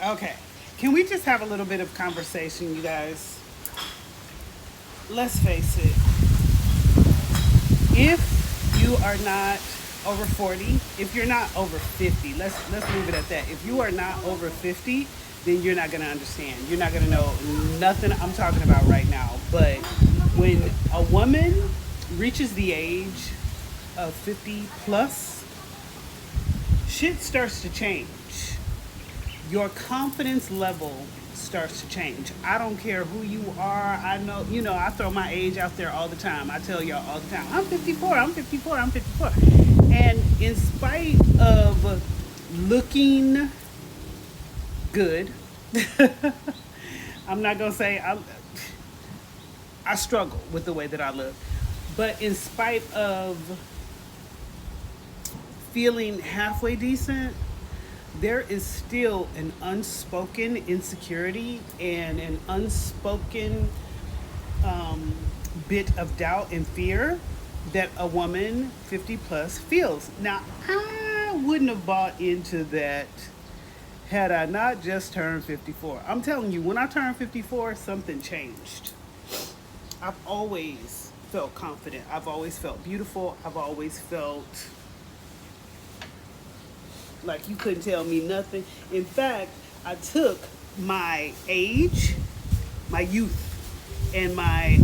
Okay. Can we just have a little bit of conversation, you guys? Let's face it. If you are not over 40, if you're not over 50, let's leave it at that. If you are not over 50, then you're not going to understand. You're not going to know nothing I'm talking about right now. But when a woman reaches the age of 50 plus, shit starts to change. Your confidence level starts to change. I don't care who you are. I know, I throw my age out there all the time. I tell y'all all the time, I'm 54, I'm 54, I'm 54. And in spite of looking good, I'm not going to say I struggle with the way that I look. But in spite of feeling halfway decent, there is still an unspoken insecurity and an unspoken bit of doubt and fear that a woman 50 plus feels. Now, I wouldn't have bought into that had I not just turned 54. I'm telling you, when I turned 54, something changed. I've always felt confident. I've always felt beautiful. I've always felt like you couldn't tell me nothing. In fact, I took my age, my youth, and my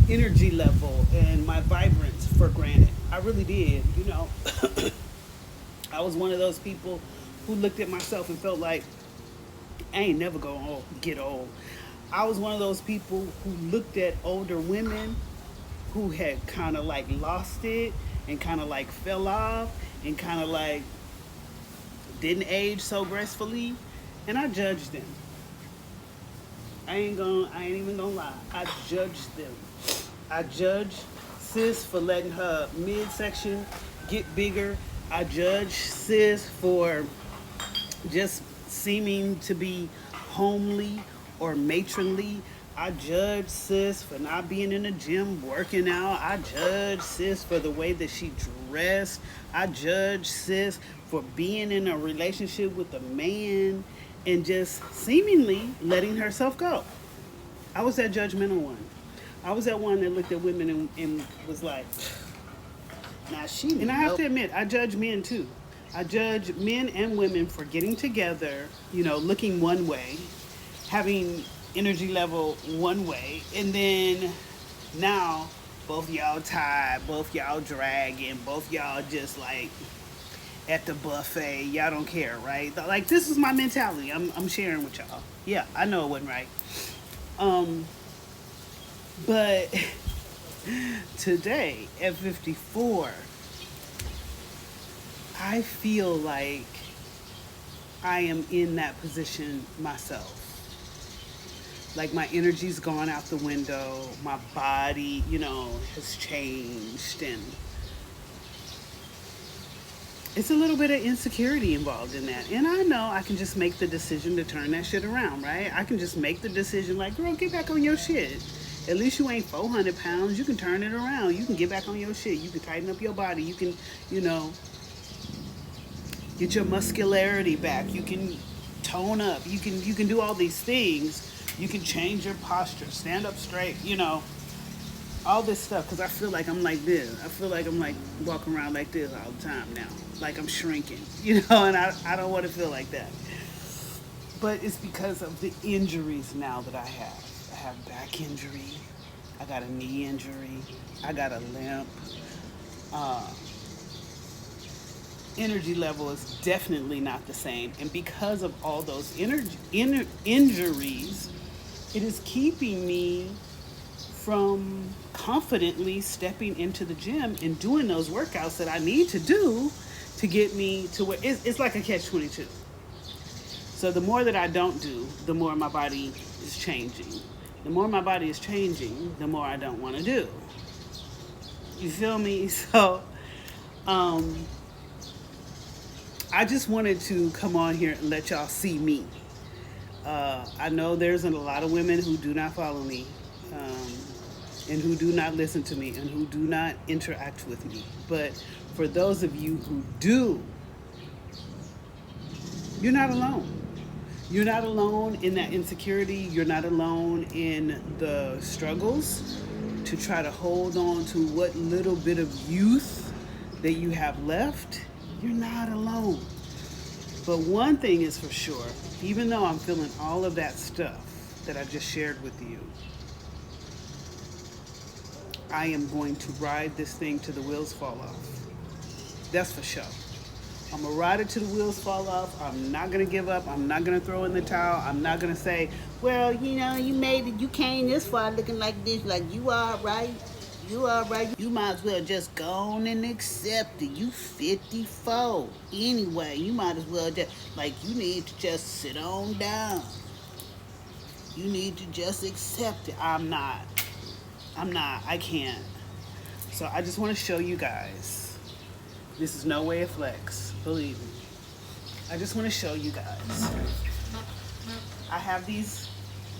energy level and my vibrance for granted. I really did. I was one of those people who looked at myself and felt like I ain't never gonna get old. I was one of those people who looked at older women who had kind of like lost it and kind of like fell off and kind of like didn't age so gracefully, and I judged them. I ain't even gonna lie. I judged them. I judged sis for letting her midsection get bigger. I judged sis for just seeming to be homely or matronly. I judge sis for not being in the gym working out. I judge sis for the way that she dressed. I judge sis for being in a relationship with a man and just seemingly letting herself go. I was that judgmental one. I was that one that looked at women and was like, nah, she. And I have to admit, I judge men too. I judge men and women for getting together, looking one way, having energy level one way, and then now both y'all tired, both y'all dragging, both y'all just like at the buffet. Y'all don't care, right? Like, this is my mentality. I'm sharing with y'all. Yeah, I know it wasn't right. But today at 54, I feel like I am in that position myself. Like, my energy's gone out the window. My body, has changed. And it's a little bit of insecurity involved in that. And I know I can just make the decision to turn that shit around, right? I can just make the decision like, girl, get back on your shit. At least you ain't 400 pounds. You can turn it around. You can get back on your shit. You can tighten up your body. You can, get your muscularity back. You can tone up. You can do all these things. You can change your posture, stand up straight, all this stuff. Because I feel like I'm like this. I feel like I'm like walking around like this all the time now. Like I'm shrinking, and I don't want to feel like that. But it's because of the injuries now that I have. I have back injury. I got a knee injury. I got a limp. Energy level is definitely not the same. And because of all those injuries, it is keeping me from confidently stepping into the gym and doing those workouts that I need to do to get me to where it's like a catch-22. So the more that I don't do, the more my body is changing. The more my body is changing, the more I don't want to do. You feel me? So, I just wanted to come on here and let y'all see me. I know there's a lot of women who do not follow me, and who do not listen to me, and who do not interact with me. But for those of you who do, you're not alone. You're not alone in that insecurity. You're not alone in the struggles to try to hold on to what little bit of youth that you have left. You're not alone. But one thing is for sure, even though I'm feeling all of that stuff that I just shared with you, I am going to ride this thing till the wheels fall off. That's for sure. I'm gonna ride it till the wheels fall off. I'm not gonna give up. I'm not gonna throw in the towel. I'm not gonna say, well, you know, you made it, you came this far looking like this, like you all right. You all right. You might as well just go on and accept it. You 54. Anyway, you might as well just, like, you need to just sit on down. You need to just accept it. I'm not. I can't. So I just want to show you guys. This is no way a flex, believe me. I just want to show you guys. I have these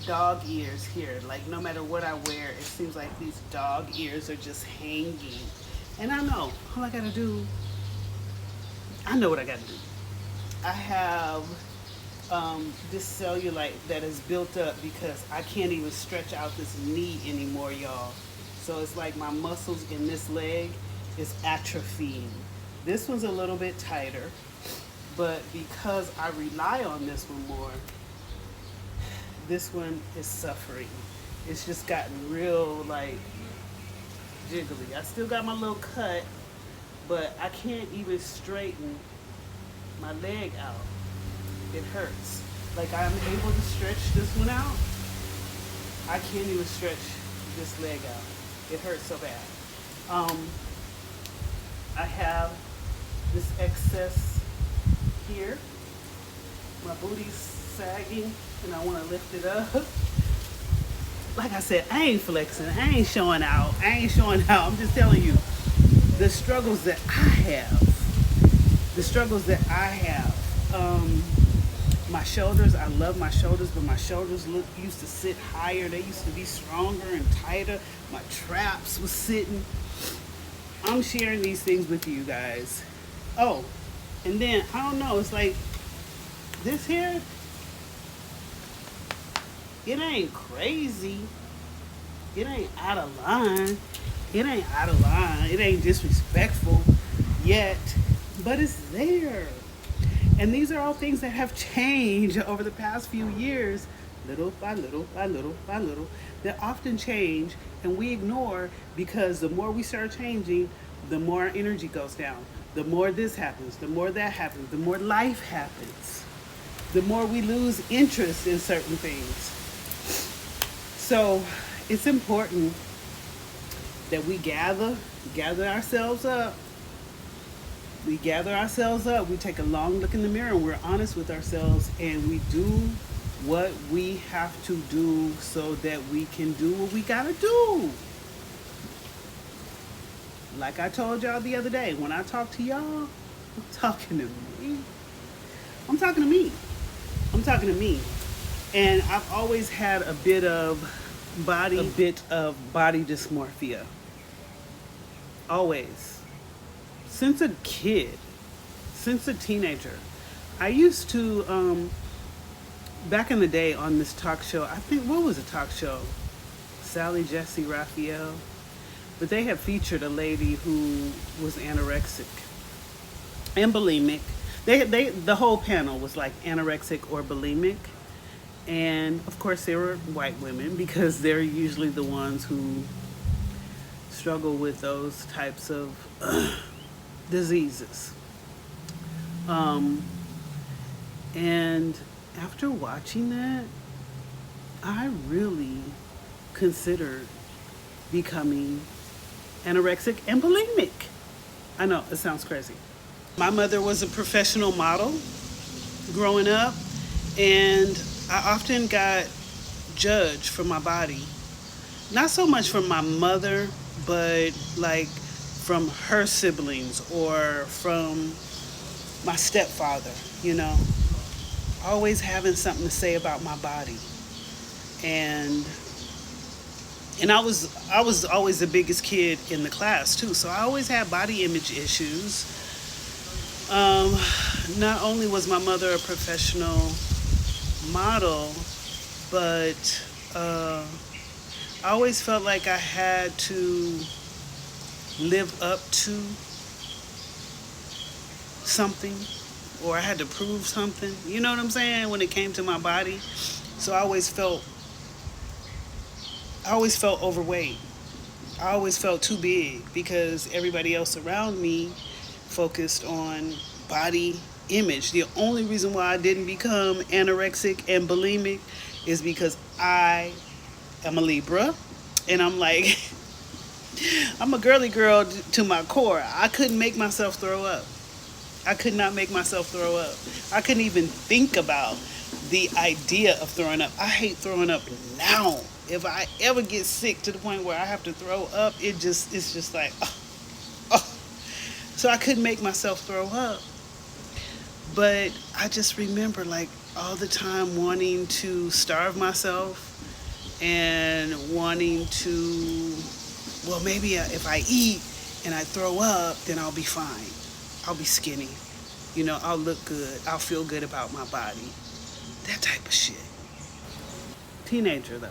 dog ears here. Like, no matter what I wear, it seems like these dog ears are just hanging. And I know, all I gotta do, I know what I gotta do. I have this cellulite that is built up because I can't even stretch out this knee anymore, y'all. So it's like my muscles in this leg is atrophying. This one's a little bit tighter, but because I rely on this one more, this one is suffering. It's just gotten real, like, jiggly. I still got my little cut, but I can't even straighten my leg out. It hurts. Like, I'm able to stretch this one out. I can't even stretch this leg out. It hurts so bad. I have this excess here. My booty's sagging and I want to lift it up. Like I said, I ain't flexing. I ain't showing out. I'm just telling you the struggles that I have. My shoulders, I love my shoulders, but my shoulders used to sit higher. They used to be stronger and tighter. My traps was sitting. I'm sharing these things with you guys. Oh, and then, I don't know, it's like this here, it ain't crazy. It ain't out of line. It ain't disrespectful yet, but it's there. And these are all things that have changed over the past few years, little by little by little by little, that often change and we ignore because the more we start changing, the more our energy goes down. The more this happens, the more that happens, the more life happens, the more we lose interest in certain things. So it's important that we gather ourselves up. We take a long look in the mirror and we're honest with ourselves and we do what we have to do so that we can do what we gotta do. Like I told y'all the other day, when I talk to y'all, I'm talking to me. And I've always had a bit of body dysmorphia. Always. Since a kid, since a teenager. I used to, back in the day on this talk show, I think, what was a talk show? Sally Jesse Raphael. But they had featured a lady who was anorexic and bulimic. The whole panel was like anorexic or bulimic. And of course they were white women because they're usually the ones who struggle with those types of diseases. And after watching that, I really considered becoming anorexic and bulimic. I know, it sounds crazy. My mother was a professional model growing up, and I often got judged for my body. Not so much from my mother, but like from her siblings or from my stepfather, you know. Always having something to say about my body. And I was always the biggest kid in the class too, so I always had body image issues. Not only was my mother a professional model, but I always felt like I had to live up to something, or I had to prove something. You know what I'm saying? When it came to my body, so I always felt overweight. I always felt too big because everybody else around me focused on body image. The only reason why I didn't become anorexic and bulimic is because I am a Libra, and I'm like, I'm a girly girl to my core. I couldn't make myself throw up. I could not make myself throw up. I couldn't even think about the idea of throwing up. I hate throwing up now. If I ever get sick to the point where I have to throw up, it's just like, oh, oh. So I couldn't make myself throw up. But I just remember like all the time wanting to starve myself and wanting to, well, maybe if I eat and I throw up, then I'll be fine. I'll be skinny. You know, I'll look good. I'll feel good about my body. That type of shit. Teenager, though.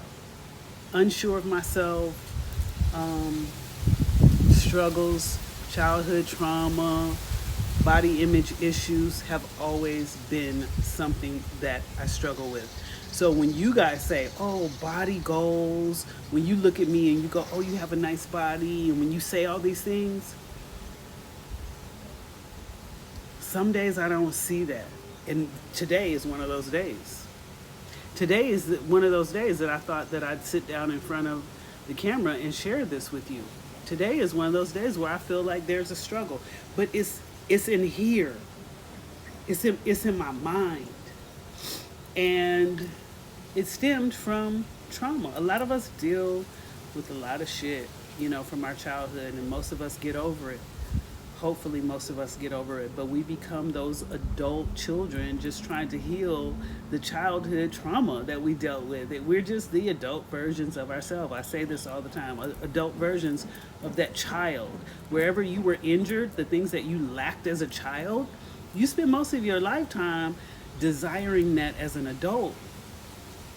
Unsure of myself, struggles, childhood trauma, body image issues have always been something that I struggle with. So when you guys say, oh, body goals, when you look at me and you go, oh, you have a nice body, and when you say all these things, some days I don't see that. And today is one of those days. Today is one of those days that I thought that I'd sit down in front of the camera and share this with you. Today is one of those days where I feel like there's a struggle, but it's in here. It's in my mind. And it stemmed from trauma. A lot of us deal with a lot of shit, you know, from our childhood, and most of us get over it. Hopefully most of us get over it, but we become those adult children just trying to heal the childhood trauma that we dealt with. We're just the adult versions of ourselves. I say this all the time, adult versions of that child. Wherever you were injured, the things that you lacked as a child, you spend most of your lifetime desiring that as an adult,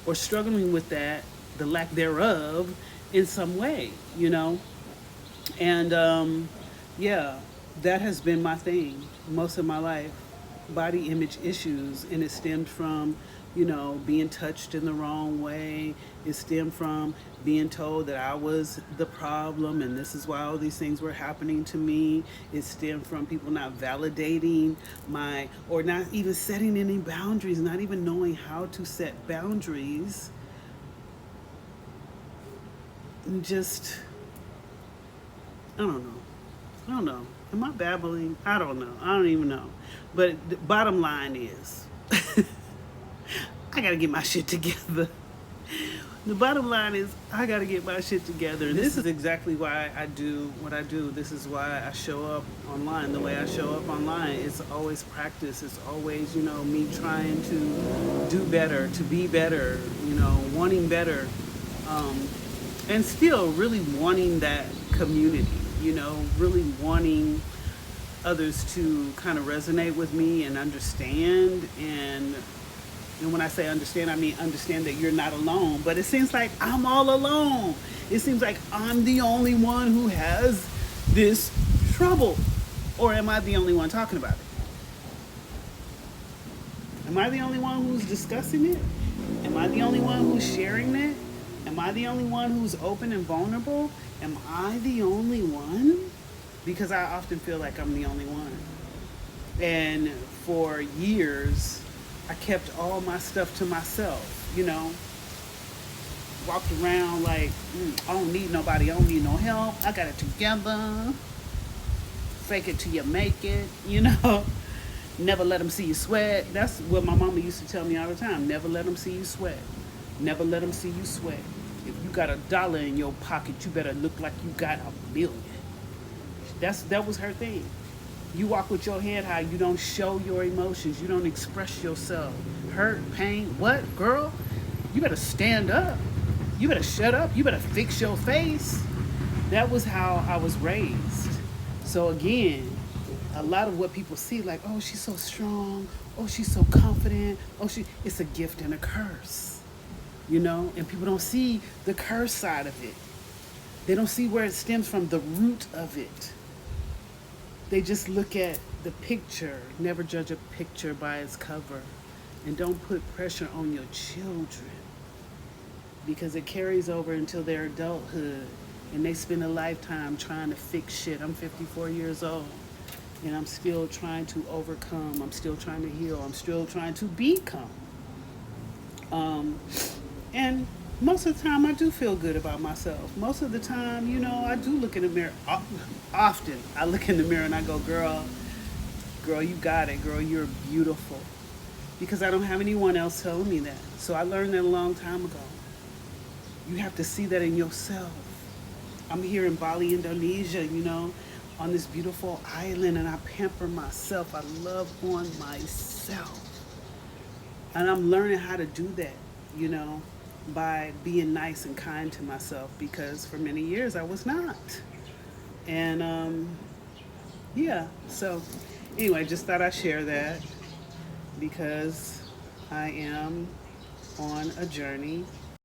or struggling with that, the lack thereof, in some way, you know? And yeah, that has been my thing most of my life, body image issues. And it stemmed from, you know, being touched in the wrong way. It stemmed from being told that I was the problem and this is why all these things were happening to me. It stemmed from people not validating or not even setting any boundaries, not even knowing how to set boundaries. And just, I don't know. Am I babbling? I don't know. I don't even know. But the bottom line is, I gotta get my shit together. The bottom line is, I gotta get my shit together. And this is exactly why I do what I do. This is why I show up online the way I show up online. It's always practice. It's always, you know, me trying to do better, to be better, you know, wanting better. And still really wanting that community, you know, really wanting others to kind of resonate with me and understand. And when I say understand, I mean understand that you're not alone. But it seems like I'm all alone. It seems like I'm the only one who has this trouble. Or am I the only one talking about it? Am I the only one who's discussing it? Am I the only one who's sharing it? Am I the only one who's open and vulnerable? Am I the only one? Because I often feel like I'm the only one. And for years, I kept all my stuff to myself, you know. Walked around like, I don't need nobody, I don't need no help. I got it together. Fake it till you make it, you know. Never let them see you sweat. That's what my mama used to tell me all the time. Never let them see you sweat. Never let them see you sweat. If you got $1 in your pocket, you better look like you got $1 million. That was her thing. You walk with your head high. You don't show your emotions. You don't express yourself. Hurt, pain, what, girl? You better stand up. You better shut up. You better fix your face. That was how I was raised. So again, a lot of what people see, like, oh, she's so strong. oh, she's so confident. Oh, it's a gift and a curse, you know? And people don't see the curse side of it. They don't see where it stems from, the root of it. They just look at the picture. Never judge a picture by its cover. And don't put pressure on your children, because it carries over until their adulthood, and they spend a lifetime trying to fix shit. I'm 54 years old, and I'm still trying to overcome. I'm still trying to heal. I'm still trying to become. And most of the time, I do feel good about myself. Most of the time, you know, I do look in the mirror. Often, I look in the mirror and I go, girl, you got it. Girl, you're beautiful. Because I don't have anyone else telling me that. So I learned that a long time ago. You have to see that in yourself. I'm here in Bali, Indonesia, you know, on this beautiful island, and I pamper myself. I love on myself. And I'm learning how to do that, you know, by being nice and kind to myself, because for many years I was not. And yeah, so anyway, just thought I'd share that, because I am on a journey